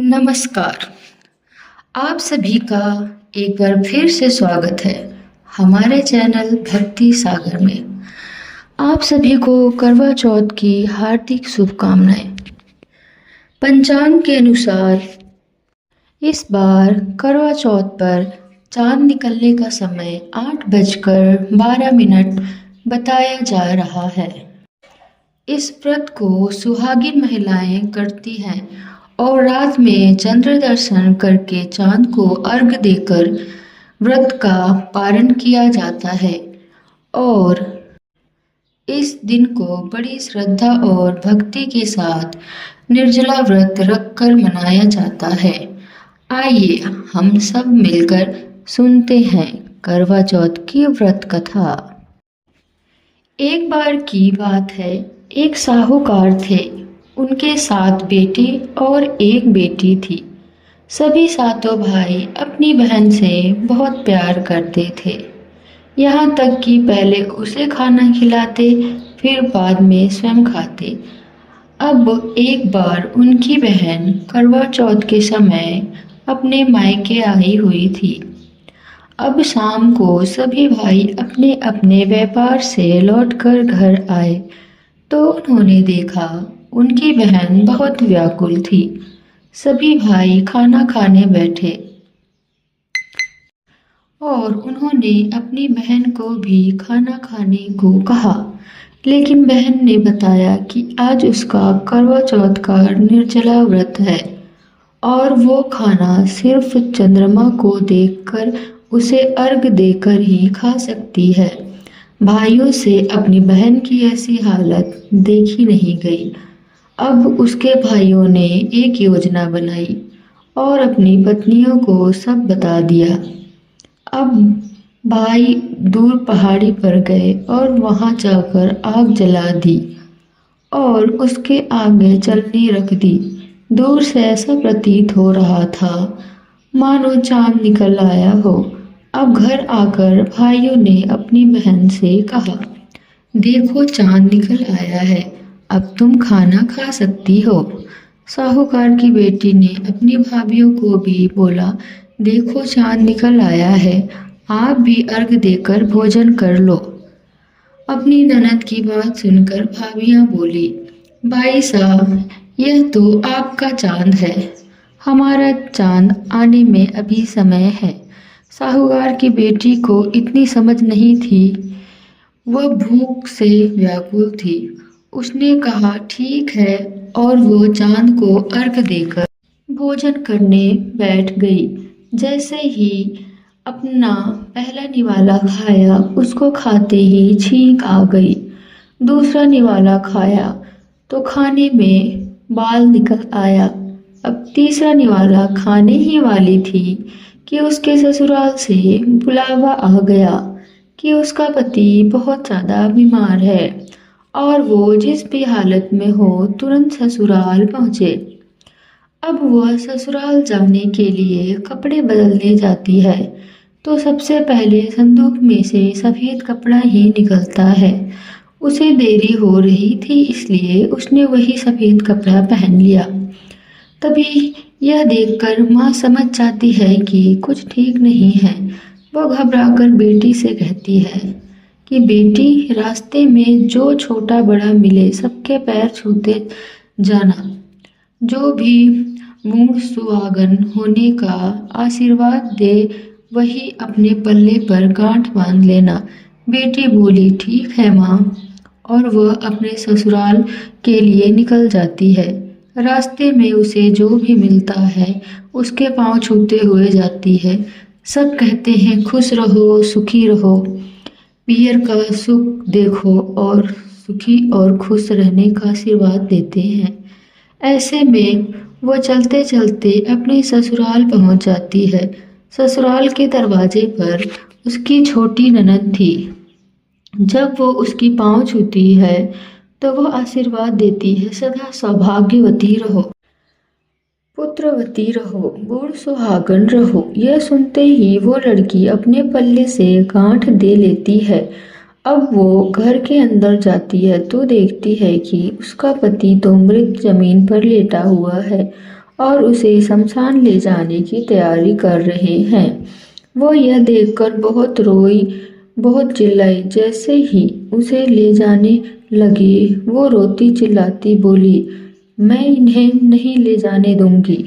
नमस्कार। आप सभी का एक बार फिर से स्वागत है हमारे चैनल भक्ति सागर में। आप सभी को करवा चौथ की हार्दिक शुभकामनाएं। पंचांग के अनुसार इस बार करवा चौथ पर चांद निकलने का समय 8:12 बताया जा रहा है। इस व्रत को सुहागिन महिलाएं करती हैं और रात में चंद्र दर्शन करके चांद को अर्घ देकर व्रत का पारण किया जाता है और इस दिन को बड़ी श्रद्धा और भक्ति के साथ निर्जला व्रत रखकर मनाया जाता है। आइए हम सब मिलकर सुनते हैं करवा चौथ की व्रत कथा। एक बार की बात है, एक साहूकार थे। उनके 7 बेटे और 1 बेटी थी। सभी 7 भाई अपनी बहन से बहुत प्यार करते थे, यहाँ तक कि पहले उसे खाना खिलाते फिर बाद में स्वयं खाते। अब एक बार उनकी बहन करवा चौथ के समय अपने मायके आई हुई थी। अब शाम को सभी भाई अपने अपने व्यापार से लौटकर घर आए तो उन्होंने देखा उनकी बहन बहुत व्याकुल थी। सभी भाई खाना खाने बैठे और उन्होंने अपनी बहन को भी खाना खाने को कहा, लेकिन बहन ने बताया कि आज उसका करवा चौथ का निर्जला व्रत है और वो खाना सिर्फ चंद्रमा को देखकर उसे अर्घ देकर ही खा सकती है। भाइयों से अपनी बहन की ऐसी हालत देखी नहीं गई। अब उसके भाइयों ने एक योजना बनाई और अपनी पत्नियों को सब बता दिया। अब भाई दूर पहाड़ी पर गए और वहां जाकर आग जला दी और उसके आगे चलनी रख दी। दूर से ऐसा प्रतीत हो रहा था मानो चांद निकल आया हो। अब घर आकर भाइयों ने अपनी बहन से कहा, देखो चांद निकल आया है, अब तुम खाना खा सकती हो। साहूकार की बेटी ने अपनी भाभियों को भी बोला, देखो चांद निकल आया है, आप भी अर्घ देकर भोजन कर लो। अपनी ननद की बात सुनकर भाभियां बोली, भाई साहब यह तो आपका चांद है, हमारा चांद आने में अभी समय है। साहूकार की बेटी को इतनी समझ नहीं थी, वह भूख से व्याकुल थी। उसने कहा ठीक है और वो चांद को अर्घ देकर भोजन करने बैठ गई। जैसे ही अपना पहला निवाला खाया, उसको खाते ही छींक आ गई। दूसरा निवाला खाया तो खाने में बाल निकल आया। अब तीसरा निवाला खाने ही वाली थी कि उसके ससुराल से बुलावा आ गया कि उसका पति बहुत ज़्यादा बीमार है और वो जिस भी हालत में हो तुरंत ससुराल पहुँचे। अब वह ससुराल जाने के लिए कपड़े बदलने जाती है तो सबसे पहले संदूक में से सफ़ेद कपड़ा ही निकलता है। उसे देरी हो रही थी इसलिए उसने वही सफ़ेद कपड़ा पहन लिया। तभी यह देखकर माँ समझ जाती है कि कुछ ठीक नहीं है। वह घबराकर बेटी से कहती है कि बेटी, रास्ते में जो छोटा बड़ा मिले सबके पैर छूते जाना। जो भी मूढ़ सुहागन होने का आशीर्वाद दे वही अपने पल्ले पर गांठ बांध लेना। बेटी बोली ठीक है माँ, और वह अपने ससुराल के लिए निकल जाती है। रास्ते में उसे जो भी मिलता है उसके पांव छूते हुए जाती है। सब कहते हैं खुश रहो, सुखी रहो, पियर का सुख देखो और सुखी और खुश रहने का आशीर्वाद देते हैं। ऐसे में वो चलते चलते अपने ससुराल पहुंच जाती है। ससुराल के दरवाजे पर उसकी छोटी ननद थी। जब वो उसकी पांव छूती है तो वह आशीर्वाद देती है, सदा सौभाग्यवती रहो, पुत्रवती रहो, बूढ़ सुहागन रहो। यह सुनते ही वो लड़की अपने पल्ले से गांठ दे लेती है। अब वो घर के अंदर जाती है तो देखती है कि उसका पति तो मृत जमीन पर लेटा हुआ है और उसे शमशान ले जाने की तैयारी कर रहे हैं। वो यह देखकर बहुत रोई, बहुत चिल्लाई। जैसे ही उसे ले जाने लगी, वो रोती चिल्लाती बोली, मैं इन्हें नहीं ले जाने दूंगी।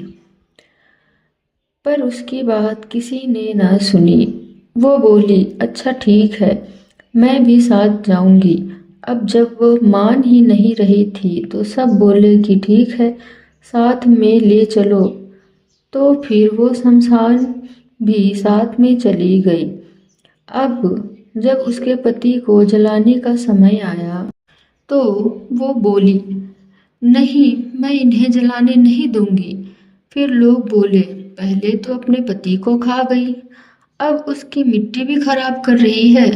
पर उसकी बात किसी ने न सुनी। वो बोली, अच्छा ठीक है, मैं भी साथ जाऊंगी। अब जब वो मान ही नहीं रही थी तो सब बोले कि ठीक है, साथ में ले चलो। तो फिर वो शमशान भी साथ में चली गई। अब जब उसके पति को जलाने का समय आया तो वो बोली, नहीं, मैं इन्हें जलाने नहीं दूंगी। फिर लोग बोले, पहले तो अपने पति को खा गई, अब उसकी मिट्टी भी खराब कर रही है।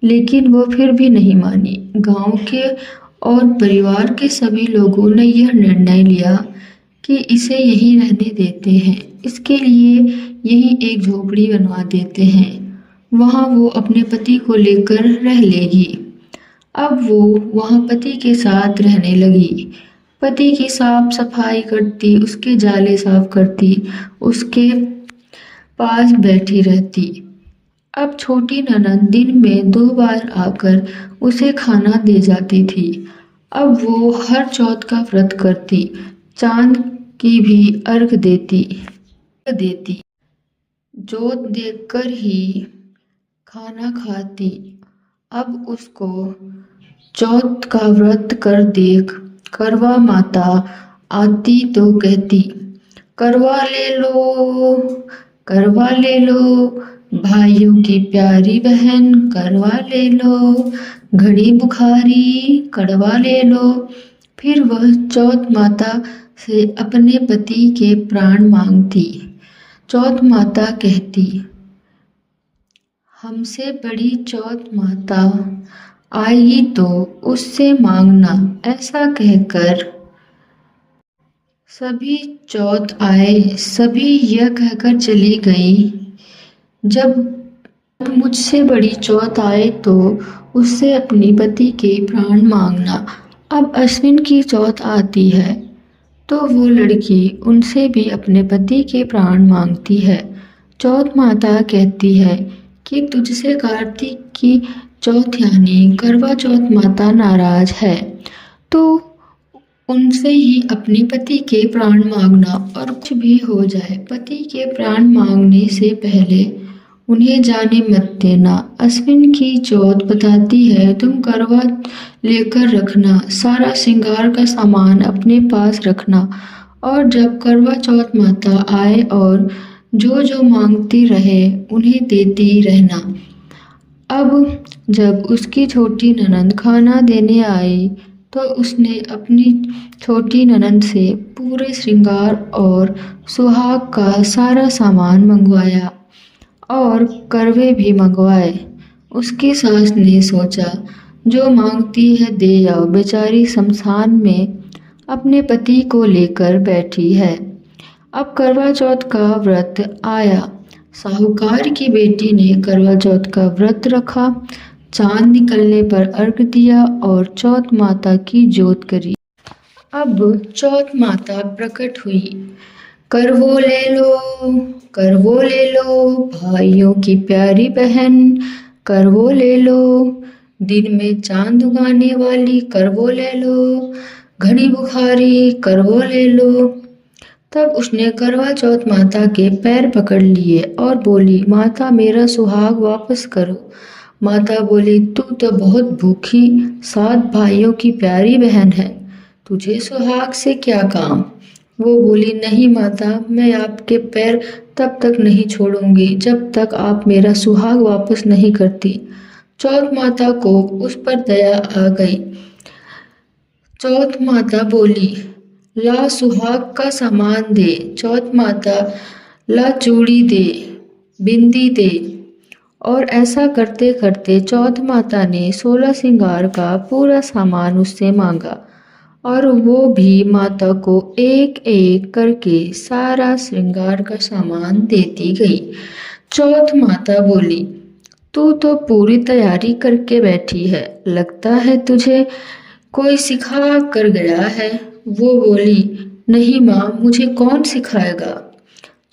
लेकिन वो फिर भी नहीं मानी। गांव के और परिवार के सभी लोगों ने यह निर्णय लिया कि इसे यहीं रहने देते हैं। इसके लिए यहीं एक झोपड़ी बनवा देते हैं, वहाँ वो अपने पति को लेकर रह लेगी। अब वो वहाँ पति के साथ रहने लगी। पति की साफ सफाई करती, उसके जाले साफ करती, उसके पास बैठी रहती। अब छोटी ननद दिन में 2 बार आकर उसे खाना दे जाती थी। अब वो हर चौथ का व्रत करती, चांद की भी अर्घ देती, जोत देखकर ही खाना खाती। अब उसको चौथ का व्रत कर देख करवा माता आती तो कहती, करवा ले लो, करवा ले लो, भाइयों की प्यारी बहन करवा ले लो, घड़ी बुखारी कड़वा ले लो। फिर वह चौथ माता से अपने पति के प्राण मांगती। चौथ माता कहती, हमसे बड़ी चौथ माता आएगी तो उससे मांगना। ऐसा कहकर सभी चौथ आए, सभी यह कहकर चली गई, जब मुझसे बड़ी चौथ आए तो उससे अपनी पति के प्राण मांगना। अब अश्विन की चौथ आती है तो वो लड़की उनसे भी अपने पति के प्राण मांगती है। चौथ माता कहती है कि तुझसे कार्तिक की चौथ यानी करवा चौथ माता नाराज है, तो उनसे ही अपने पति के प्राण मांगना। और कुछ भी हो जाए, पति के प्राण मांगने से पहले उन्हें जाने मत देना। अश्विन की चौथ बताती है, तुम करवा लेकर रखना, सारा श्रृंगार का सामान अपने पास रखना, और जब करवा चौथ माता आए और जो जो मांगती रहे उन्हें देती रहना। अब जब उसकी छोटी ननद खाना देने आई तो उसने अपनी छोटी ननद से पूरे श्रृंगार और सुहाग का सारा सामान मंगवाया और करवे भी मंगवाए। उसकी सास ने सोचा, जो मांगती है दे आओ, बेचारी शमशान में अपने पति को लेकर बैठी है। अब करवा चौथ का व्रत आया। साहूकार की बेटी ने करवा चौथ का व्रत रखा, चांद निकलने पर अर्घ दिया और चौथ माता की जोत करी। अब चौथ माता प्रकट हुई। करवो ले लो, करवो ले लो, भाइयों की प्यारी बहन करवो ले लो, दिन में चांद उगाने वाली करवो ले लो, घड़ी बुखारी करवो ले लो। तब उसने करवा चौथ माता के पैर पकड़ लिए और बोली, माता मेरा सुहाग वापस करो। माता बोली, तू तो बहुत भूखी 7 भाइयों की प्यारी बहन है, तुझे सुहाग से क्या काम। वो बोली, नहीं माता, मैं आपके पैर तब तक नहीं छोड़ूंगी जब तक आप मेरा सुहाग वापस नहीं करती। चौथ माता को उस पर दया आ गई। चौथ माता बोली, ला सुहाग का सामान दे। चौथ माता ला चूड़ी दे, बिंदी दे। और ऐसा करते करते चौथ माता ने 16 श्रृंगार का पूरा सामान उससे मांगा और वो भी माता को एक एक करके सारा श्रृंगार का सामान देती गई। चौथ माता बोली, तू तो पूरी तैयारी करके बैठी है, लगता है तुझे कोई सिखा कर गया है। वो बोली, नहीं माँ, मुझे कौन सिखाएगा।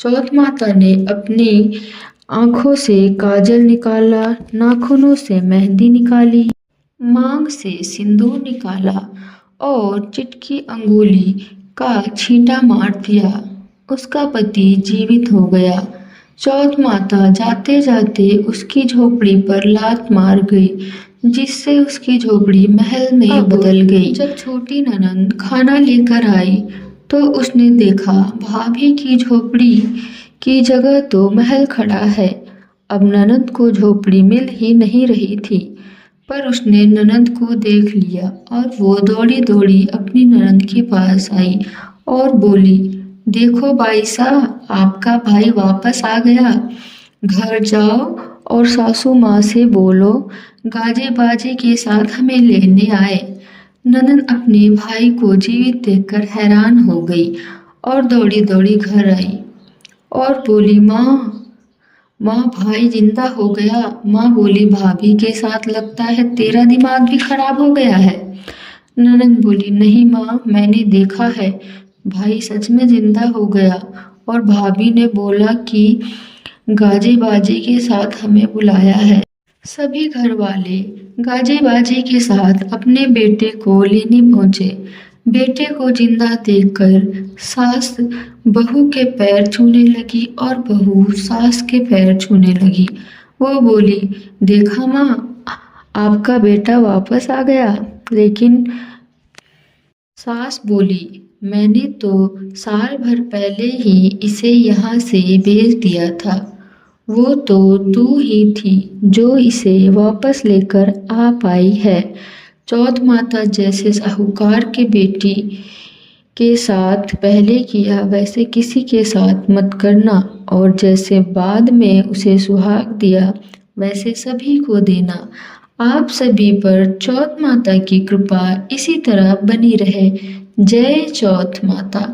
चौथ माता ने अपनी आंखों से काजल निकाला, नाखूनों से मेहंदी निकाली, मांग से सिंदूर निकाला और चिटकी अंगुली का छींटा मार दिया। उसका पति जीवित हो गया। चौथ माता जाते जाते उसकी झोपड़ी पर लात मार गई, जिससे उसकी झोपड़ी महल में बदल गई। जब छोटी ननंद खाना लेकर आई तो उसने देखा भाभी की झोपड़ी की जगह तो महल खड़ा है। अब ननंद को झोपड़ी मिल ही नहीं रही थी, पर उसने ननंद को देख लिया और वो दौड़ी दौड़ी अपनी ननंद के पास आई और बोली, देखो बाई साहब, आपका भाई वापस आ गया। घर जाओ और सासू माँ से बोलो गाजे बाजे के साथ हमें लेने आए। ननंद अपने भाई को जीवित देखकर हैरान हो गई और दौड़ी दौड़ी घर आई और बोली, माँ माँ, भाई जिंदा हो गया। माँ बोली, भाभी के साथ लगता है तेरा दिमाग भी खराब हो गया है। ननंद बोली, नहीं माँ, मैंने देखा है, भाई सच में जिंदा हो गया और भाभी ने बोला कि गाजे बाजे के साथ हमें बुलाया है। सभी घर वाले गाजे बाजे के साथ अपने बेटे को लेने पहुंचे। बेटे को जिंदा देखकर सास बहू के पैर छूने लगी और बहू सास के पैर छूने लगी। वो बोली, देखा माँ, आपका बेटा वापस आ गया। लेकिन सास बोली, मैंने तो साल भर पहले ही इसे यहाँ से भेज दिया था। वो तो तू ही थी जो इसे वापस लेकर आ पाई है। चौथ माता जैसे साहूकार के बेटी के साथ पहले किया वैसे किसी के साथ मत करना, और जैसे बाद में उसे सुहाग दिया वैसे सभी को देना। आप सभी पर चौथ माता की कृपा इसी तरह बनी रहे। जय चौथ माता।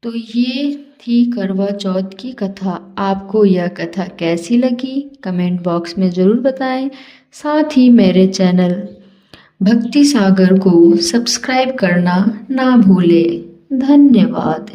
तो ये थी करवा चौथ की कथा। आपको यह कथा कैसी लगी कमेंट बॉक्स में ज़रूर बताएं। साथ ही मेरे चैनल भक्ति सागर को सब्सक्राइब करना ना भूलें। धन्यवाद।